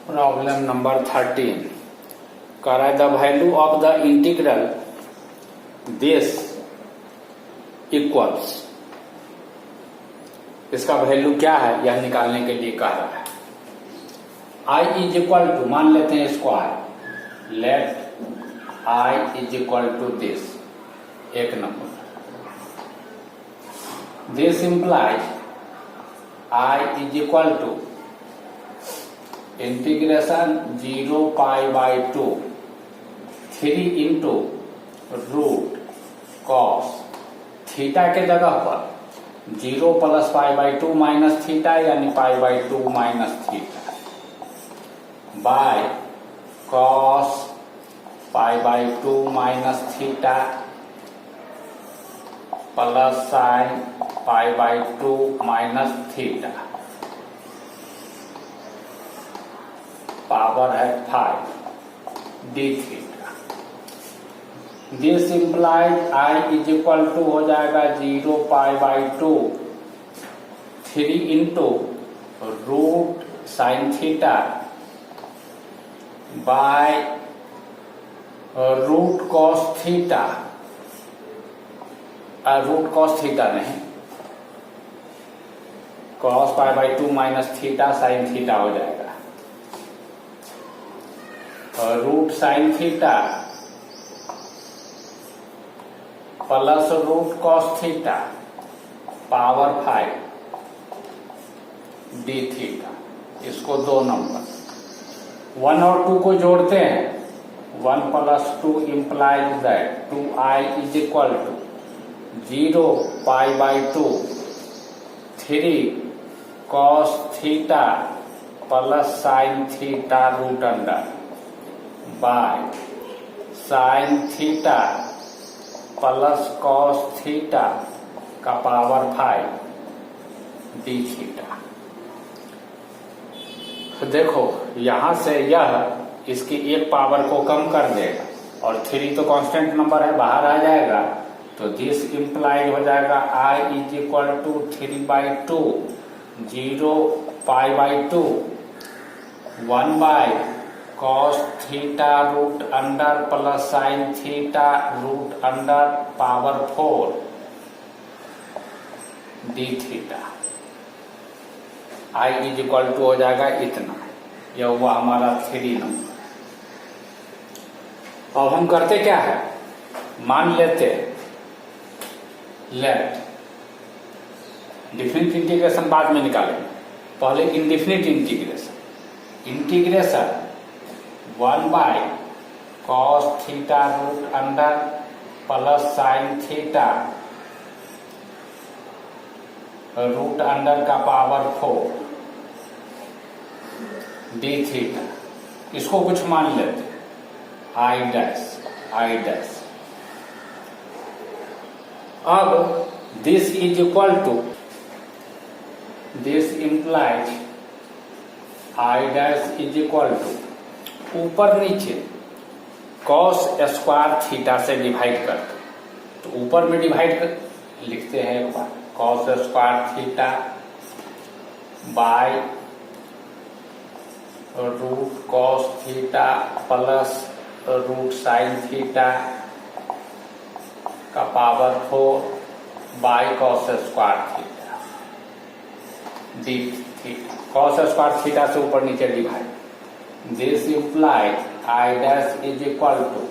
Problem number 13 कह रहा है the value of the integral this equals. इसका वैल्यू क्या है यह निकालने के लिए कह रहा है। आई इज इक्वल टू मान लेते हैं square, let I is equal to this एक नंबर। This implies I is equal to integration 0 pi by 2 3 into root cos theta के जगह पर 0 plus pi by 2 minus theta यानी pi by 2 minus theta by cos pi by 2 minus theta plus sine pi by 2 minus theta power है 5 D theta. This implies I is equal to हो जाएगा 0 pi by 2 3 into root sine theta by root cos theta. Root cos theta नहीं, cos pi by 2 minus theta sine theta हो जाएगा। Root sine theta plus root cos theta power 5 D theta. इसको दो number 1 और 2 को जोड़ते हैं। 1 plus 2 implies that 2i is equal to 0 pi by 2 3 cos theta plus sine theta root under by sine theta plus cos theta का power 5 D theta. देखो यहां से यह इसकी एक पावर को कम कर देगा और 3 तो कांस्टेंट नंबर है बाहर आ जाएगा। तो दिस इंप्लाइड हो जाएगा I is equal to 3 by 2 0 pi by 2 1 by cos theta root under plus sine theta root under power 4 D theta. I is equal to हो जाएगा इतना। यह हुआ हमारा 3 नंबर। अब हम करते क्या है, मान लेते लेट डिफिनिट इंटीग्रेशन बाद में निकालेंगे, पहले indefinite integration 1 by cos theta root under plus sine theta root under का पावर 4 डी थीटा। इसको कुछ मान लेते आई डैश। अब this is equal to this implies I dash is equal to ऊपर नीचे कॉस स्क्वायर थीटा से divide करते, तो ऊपर में डिवाइड कर लिखते हैं एक बार cos square theta by root cos theta plus root sine theta का power 4 by cos square theta D theta. Cos square theta से ऊपर नीचे divide. This implies I dash is equal to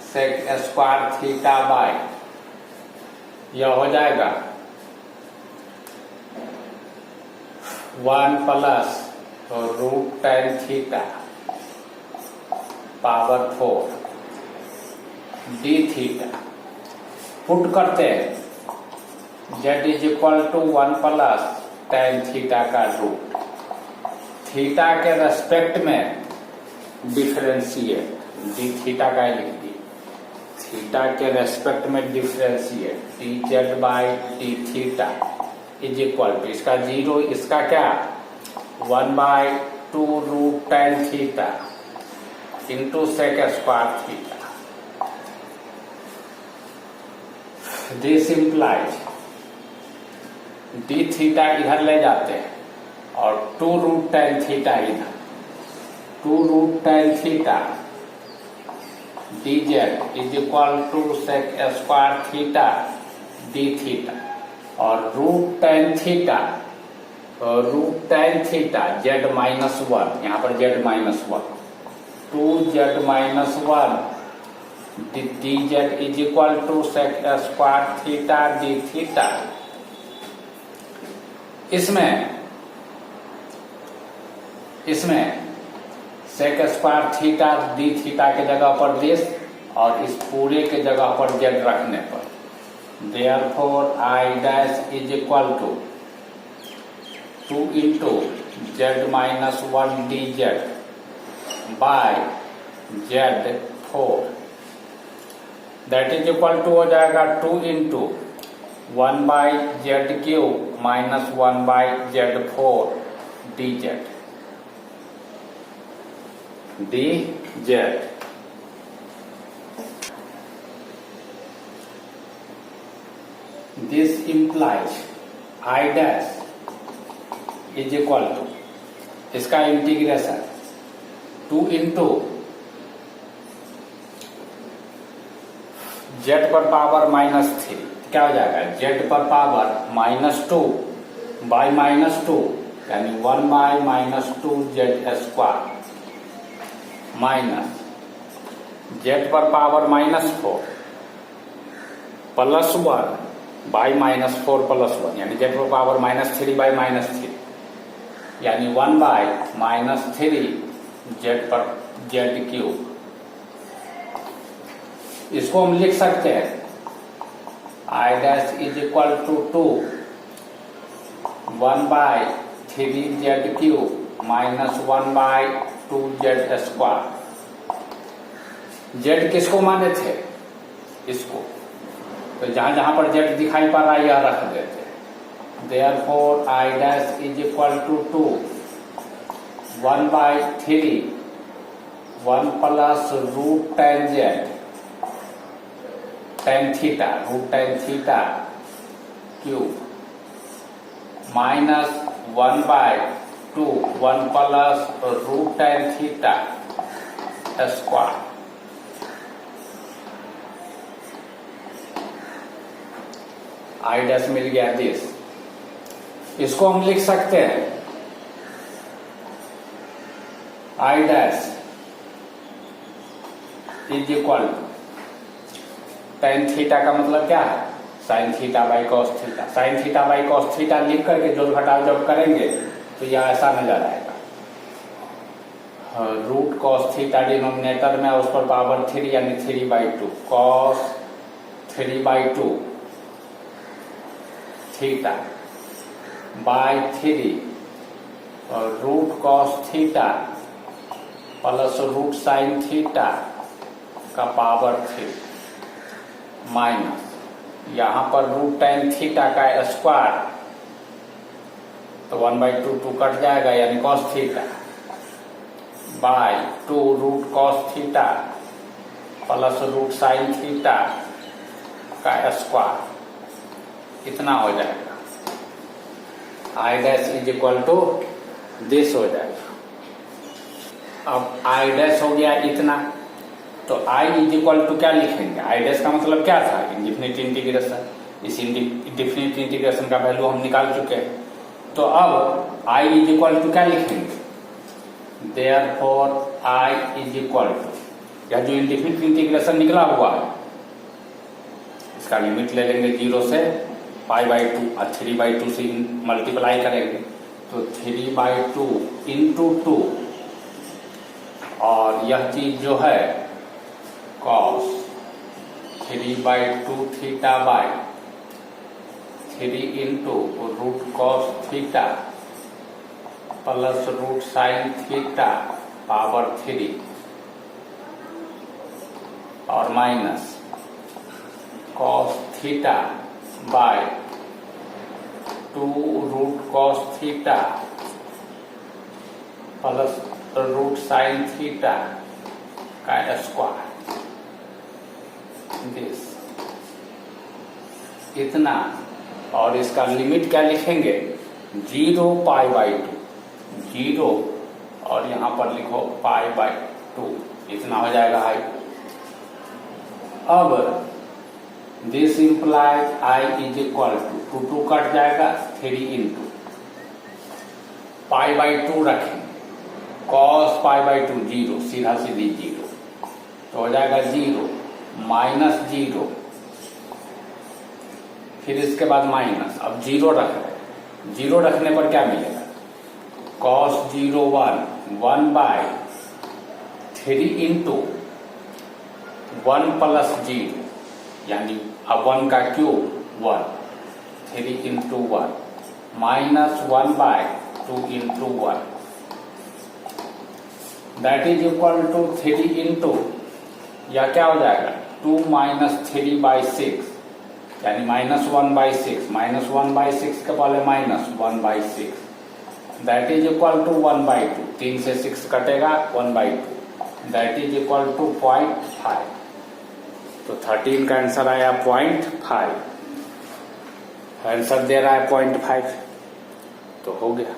sec square theta by यह हो जाएगा 1 plus root tan theta power 4 D theta. Put करते हैं Z is equal to 1 plus tan theta का root theta के रेस्पेक्ट में डिफरेंशिएट डी थीटा का लिख दी। थीटा के रेस्पेक्ट में differentiate D Z by D theta is equal to इसका 0 इसका क्या 1 by 2 root tan theta into sec square theta. This implies D theta इधर ले जाते हैं और 2 रूट टेन थीटा इधर 2 root tan theta dz is equal to sec square theta d theta, और root tan theta z minus 1, यहाँ पर z minus 1, 2z minus 1 dz is equal to sec square theta d theta. इसमें sec square theta d theta के जगह पर this, और इस पूरे के जगह पर z रखने पर therefore I dash is equal to 2 into z minus 1 dz by z4, that is equal to हो जाएगा 2 into 1 by Z cube minus 1 by z4 dz dz। This implies I dash is equal to, इसका integration 2 into z पर power -3, क्या हो जाएगा z पर power -2 by -2, यानी 1 by -2 z square minus z पर पावर -4 प्लस 1 बाई -4 प्लस 1, यानी z पर पावर -3 बाई -3, यानी 1 बाई -3 z पर z क्यूब। इसको हम लिख सकते हैं I dash is equal to 2 1 by 3 z cube minus 1 by 2 z square. z किसको माने थे, इसको, तो जहां जहां पर z दिखाई पड़ रहा है यह रख देते। Therefore I dash is equal to 2 1 by 3 1 plus root tan z tan theta root tan theta cube minus 1 by 2 1 plus root tan theta square. I dash मिल गया दिस। इसको हम लिख सकते हैं I dash is equal tan theta का मतलब क्या है, sin theta by cos theta. sin theta by cos theta लिख करके जोड़ घटाव जब करेंगे तो यह ऐसा नजर आएगा, रूट cos थीटा डिनोमिनेटर में, उस पर पावर 3 यानी 3/2 cos 3/2 थीटा बाई 3 और root cos theta plus root sin theta का पावर 3 माइनस यहाँ पर रूट tan थीटा का स्क्वायर, तो 1/2 2 कट जाएगा यानी cos theta by 2 root cos theta plus root sin theta का स्क्वायर, इतना हो जाएगा। I dash is equal to this हो जाएगा। अब I डैश हो गया इतना, तो I इज इक्वल टू क्या लिखेंगे, I डैश का मतलब क्या था, इंडिफिनिट इंटीग्रेशन। इस इंडिफिनिट इंटीग्रेशन का वैल्यू हम निकाल चुके हैं, तो अब I इज इक्वल टू क्या लिखेंगे, therefore I is equal to, यह जो इंडिफिनिट इंटीग्रेशन निकला हुआ है इसका लिमिट ले लेंगे 0 से π/2 और 3/2 से मल्टीप्लाई करेंगे, तो 3/2 इंटू 2, और यह चीज जो है cos 3/2 theta by 3 into root cos theta plus root sin theta power 3 और minus cos theta by 2 root cos theta plus root sin theta का स्क्वायर, दिस इतना, और इसका लिमिट क्या लिखेंगे 0 π/2, 0 और यहाँ पर लिखो π/2, इतना हो जाएगा हाइट। अब this implies I is equal to 2 cut जाएगा, 3 इंटू π/2 रखें, cos π/2 0, सीधा सीधी 0, तो हो जाएगा 0 माइनस 0, फिर इसके बाद माइनस, अब 0 रख रहे, 0 रखने पर क्या मिलेगा, cos 0 1/3 इंटू 1 प्लस 0, यानी अब 1 का cube 1, 3 into 1 minus 1/2 into 1, that is equal to 3 into, या क्या हो जाएगा 2 माइनस 3/6, यानी -1/6, -1/6 के पहले -1/6, दैट इज इक्वल टू 1/2, 3 से 6 कटेगा 1/2, दैट इज इक्वल टू 0.5। तो 13 का आंसर आया 0.5, आंसर दे रहा है 0.5, तो हो गया।